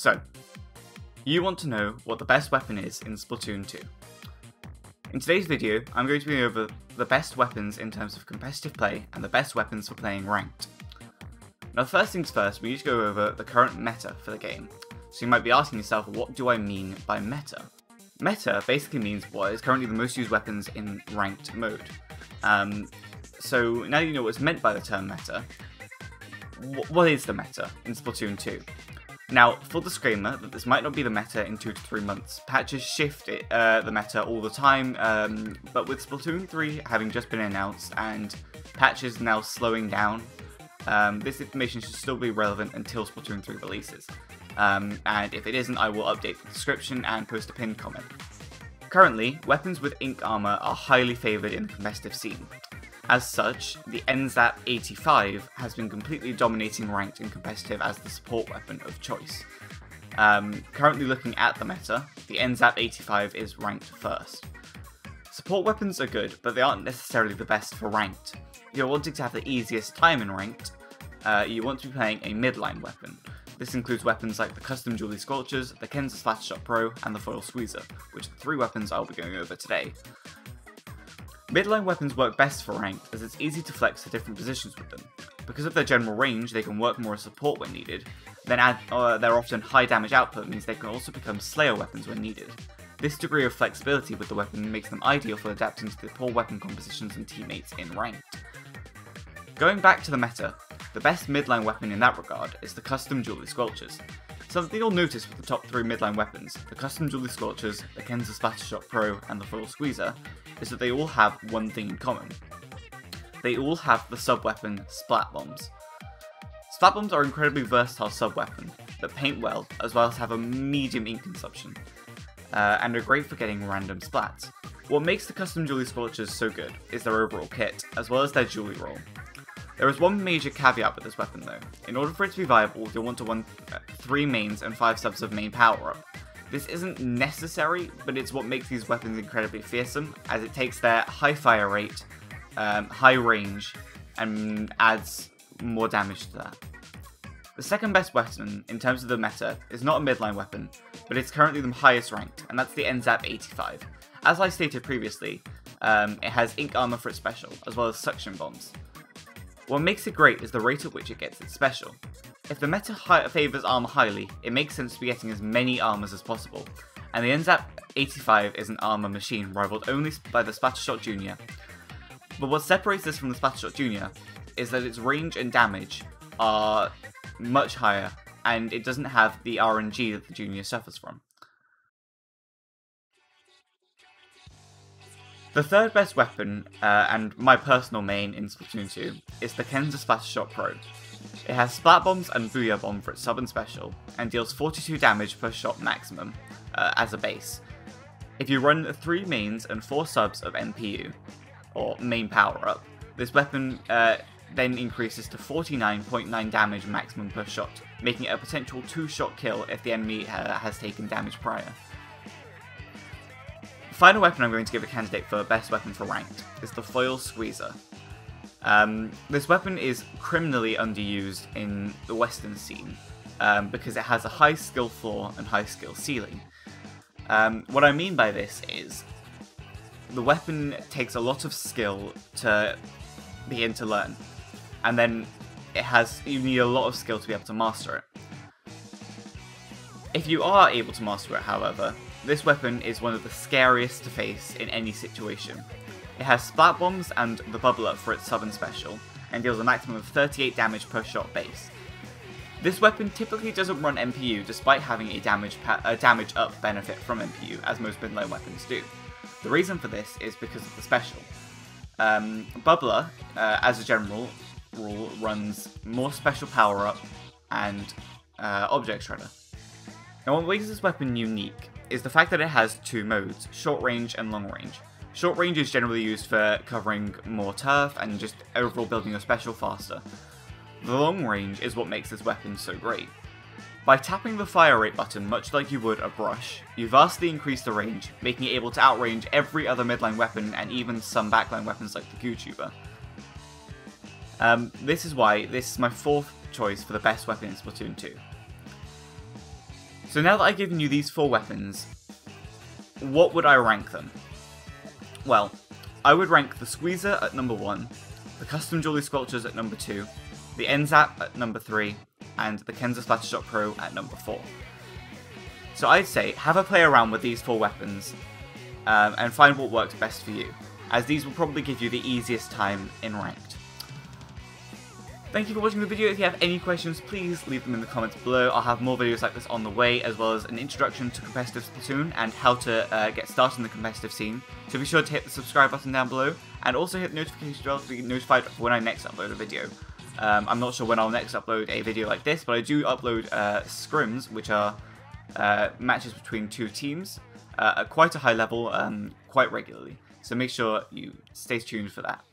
So, you want to know what the best weapon is in Splatoon 2. In today's video, I'm going to be over the best weapons in terms of competitive play and the best weapons for playing ranked. Now first things first, we need to go over the current meta for the game. So you might be asking yourself, what do I mean by meta? Meta basically means what is currently the most used weapons in ranked mode. So now you know what's meant by the term meta. What is the meta in Splatoon 2? Now, full disclaimer that this might not be the meta in 2 to 3 months. Patches shift the meta all the time, but with Splatoon 3 having just been announced and patches now slowing down, this information should still be relevant until Splatoon 3 releases. And if it isn't, I will update the description and post a pinned comment. Currently, weapons with ink armor are highly favoured in the competitive scene. As such, the Nzap 85 has been completely dominating ranked and competitive as the support weapon of choice. Currently looking at the meta, the Nzap 85 is ranked first. Support weapons are good, but they aren't necessarily the best for ranked. If you're wanting to have the easiest time in ranked, you want to be playing a midline weapon. This includes weapons like the custom Jewelry Scorchers, the Kenza Splattershot Pro, and the Foil Squeezer, which are the 3 weapons I'll be going over today. Midline weapons work best for ranked as it's easy to flex to different positions with them. Because of their general range, they can work more as support when needed. Then their often high damage output means they can also become slayer weapons when needed. This degree of flexibility with the weapon makes them ideal for adapting to the poor weapon compositions and teammates in ranked. Going back to the meta, the best midline weapon in that regard is the custom Jewelry Scorchers. Something you'll notice with the top 3 midline weapons, the custom Jewelry Scorchers, the Kenza Splattershot Pro, and the Foil Squeezer, is that they all have one thing in common. They all have the sub-weapon Splat Bombs. Splat Bombs are an incredibly versatile sub-weapon that paint well, as well as have a medium ink consumption, and are great for getting random splats. What makes the custom Jewelry Scorchers so good is their overall kit, as well as their jewelry roll. There is one major caveat with this weapon though. In order for it to be viable, you'll want to run 3 mains and 5 subs of main power up. This isn't necessary, but it's what makes these weapons incredibly fearsome, as it takes their high fire rate, high range, and adds more damage to that. The second best weapon, in terms of the meta, is not a midline weapon, but it's currently the highest ranked, and that's the Nzap 85. As I stated previously, it has ink armor for its special, as well as suction bombs. What makes it great is the rate at which it gets its special. If the meta favours armor highly, it makes sense to be getting as many armors as possible, and the Nzap 85 is an armor machine, rivaled only by the Splattershot Junior. But what separates this from the Splattershot Junior is that its range and damage are much higher, and it doesn't have the RNG that the Junior suffers from. The third best weapon, and my personal main in Splatoon 2, is the Kenza Splattershot Pro. It has Splat Bombs and Booyah Bomb for its sub and special, and deals 42 damage per shot maximum, as a base. If you run 3 mains and 4 subs of MPU, or main power up, this weapon then increases to 49.9 damage maximum per shot, making it a potential 2-shot kill if the enemy has taken damage prior. The final weapon I'm going to give a candidate for best weapon for ranked is the Foil Squeezer. This weapon is criminally underused in the Western scene, because it has a high skill floor and high skill ceiling. What I mean by this is, the weapon takes a lot of skill to begin to learn, and then you need a lot of skill to be able to master it. If you are able to master it, however, this weapon is one of the scariest to face in any situation. It has Splat Bombs and the Bubbler for its sub and special, and deals a maximum of 38 damage per shot base. This weapon typically doesn't run MPU despite having a damage up benefit from MPU, as most midline weapons do. The reason for this is because of the special. Bubbler, as a general rule, runs more special power up and Object Shredder. Now what makes this weapon unique is the fact that it has 2 modes, short range and long range. Short range is generally used for covering more turf and just overall building your special faster. The long range is what makes this weapon so great. By tapping the fire rate button much like you would a brush, you vastly increase the range, making it able to outrange every other midline weapon and even some backline weapons like the Goo-Tuber. This is why this is my 4th choice for the best weapon in Splatoon 2. So now that I've given you these 4 weapons, what would I rank them? Well, I would rank the Squeezer at number 1, the Custom Jewelry Squelchers at number 2, the Nzap at number 3, and the Kenza Splattershot Pro at number 4. So I'd say have a play around with these 4 weapons and find what works best for you, as these will probably give you the easiest time in ranked. Thank you for watching the video. If you have any questions, please leave them in the comments below. I'll have more videos like this on the way, as well as an introduction to competitive Splatoon and how to get started in the competitive scene. So be sure to hit the subscribe button down below, and also hit the notification bell to be notified when I next upload a video. I'm not sure when I'll next upload a video like this, but I do upload scrims, which are matches between 2 teams at quite a high level, quite regularly. So make sure you stay tuned for that.